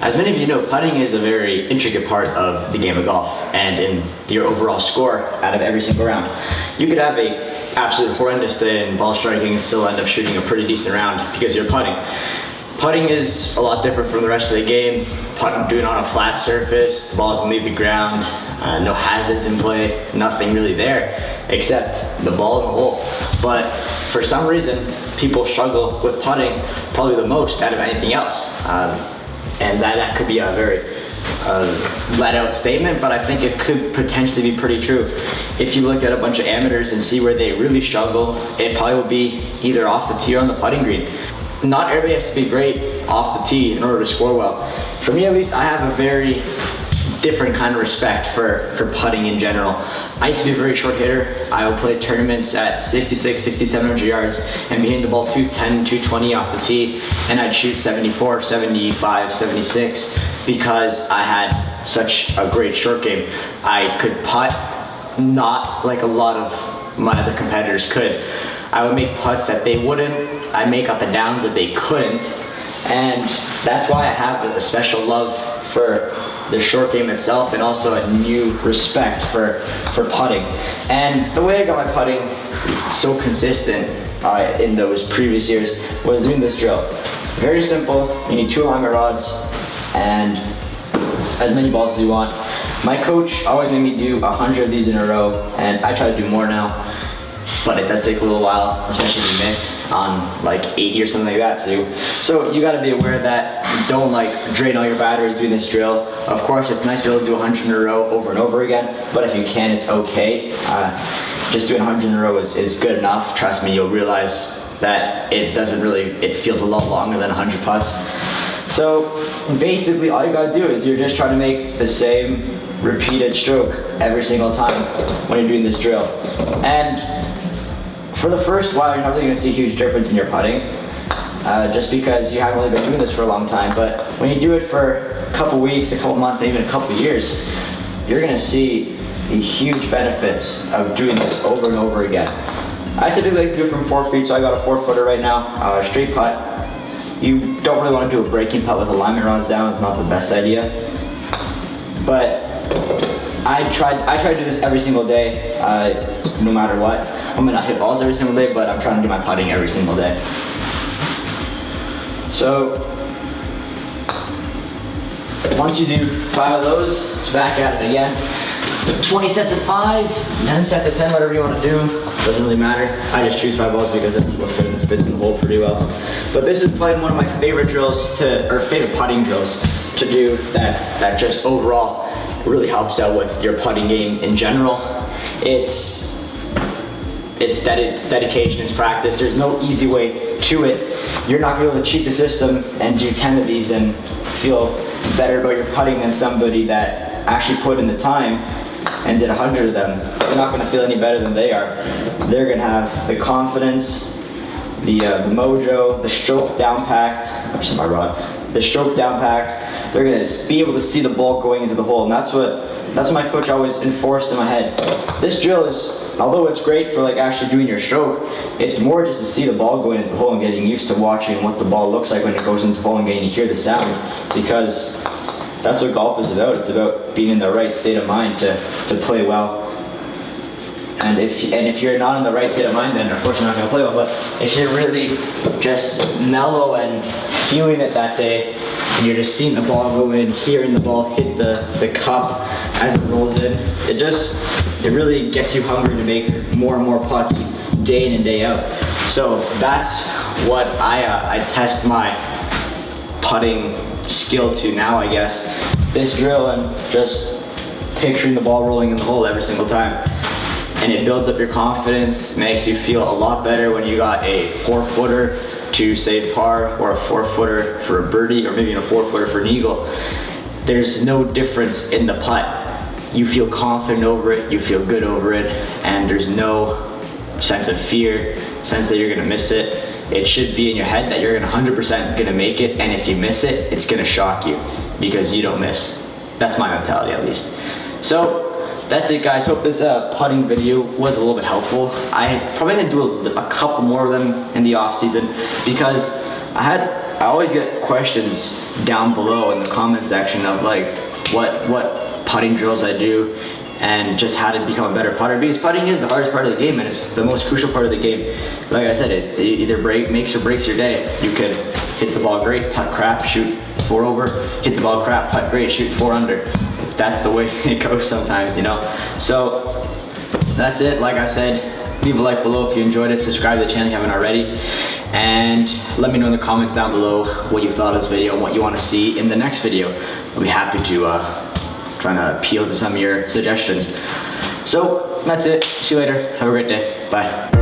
As many of you know, putting is a very intricate part of the game of golf, and in your overall score out of every single round. You could have a absolute horrendous day in ball striking and still end up shooting a pretty decent round because you're putting. Putting is a lot different from the rest of the game. Doing on a flat surface, the ball doesn't leave the ground, no hazards in play, nothing really there except the ball in the hole. But for some reason, people struggle with putting probably the most out of anything else. And that could be a very let out statement, but I think it could potentially be pretty true. If you look at a bunch of amateurs and see where they really struggle, it probably will be either off the tee or on the putting green. Not everybody has to be great off the tee in order to score well. For me at least, I have a very different kind of respect for putting in general. I used to be a very short hitter. I would play tournaments at 66, 6700 yards and be hitting the ball 210, 220 off the tee, and I'd shoot 74, 75, 76 because I had such a great short game. I could putt, not like a lot of my other competitors could. I would make putts that they wouldn't. I'd make up and downs that they couldn't. And that's why I have a special love for the short game itself and also a new respect for putting. And the way I got my putting so consistent in those previous years was doing this drill. Very simple. You need 2 alignment rods and as many balls as you want. My coach always made me do 100 of these in a row, and I try to do more now. But it does take a little while, especially if you miss on like 80 or something like that. So you gotta be aware that don't like drain all your batteries doing this drill. Of course, it's nice to be able to do 100 in a row over and over again, but if you can, it's okay. Just doing 100 in a row is good enough. Trust me, you'll realize that it feels a lot longer than 100 putts. So basically all you gotta do is you're just trying to make the same repeated stroke every single time when you're doing this drill. And for the first while, you're not really going to see a huge difference in your putting, just because you haven't really been doing this for a long time. But when you do it for a couple weeks, a couple months, maybe even a couple years, you're going to see the huge benefits of doing this over and over again. I typically like to do it from 4 feet, so I got a 4-footer right now, straight putt. You don't really want to do a breaking putt with alignment rods down. It's not the best idea. But I try to do this every single day, no matter what. I may not hit balls every single day, but I'm trying to do my putting every single day. So once you do 5 of those, it's back at it again. 20 sets of 5, 10 sets of 10, whatever you want to do. Doesn't really matter. I just choose 5 balls because it fits in the hole pretty well. But this is probably one of my favorite drills favorite putting drills to do that just overall really helps out with your putting game in general. It's dedication, it's practice. There's no easy way to it. You're not going to be able to cheat the system and do 10 of these and feel better about your putting than somebody that actually put in the time and did 100 of them. You're not going to feel any better than they are. They're going to have the confidence, the mojo, the stroke down packed. Actually, my rod. The stroke down packed. They're going to be able to see the ball going into the hole, and that's what my coach always enforced in my head. This drill is, although it's great for like actually doing your stroke, it's more just to see the ball going into the hole and getting used to watching what the ball looks like when it goes into the hole and getting to hear the sound, because that's what golf is about. It's about being in the right state of mind to play well. And if you're not in the right state of mind, then of course you're not going to play well. But if you're really just mellow and feeling it that day, and you're just seeing the ball go in, hearing the ball hit the cup as it rolls in, it really gets you hungry to make more and more putts day in and day out. So that's what I test my putting skill to now, I guess. This drill and just picturing the ball rolling in the hole every single time. And it builds up your confidence, makes you feel a lot better when you got a 4-footer to save par, or a 4-footer for a birdie, or maybe a 4-footer for an eagle. There's no difference in the putt. You feel confident over it, you feel good over it, and there's no sense of fear, sense that you're gonna miss it. It should be in your head that you're 100% gonna make it, and if you miss it, it's gonna shock you because you don't miss. That's my mentality, at least. So that's it, guys. Hope this putting video was a little bit helpful. I probably gonna do a couple more of them in the off season because I had I always get questions down below in the comment section of like what putting drills I do and just how to become a better putter, because putting is the hardest part of the game and it's the most crucial part of the game. Like I said, it either makes or breaks your day. You could hit the ball great, putt crap, shoot 4 over, hit the ball crap, putt great, shoot 4 under. That's the way it goes sometimes, you know? So that's it. Like I said, leave a like below if you enjoyed it, subscribe to the channel if you haven't already, and let me know in the comments down below what you thought of this video and what you want to see in the next video. I'll be happy to trying to appeal to some of your suggestions. So that's it. See you later. Have a great day. Bye.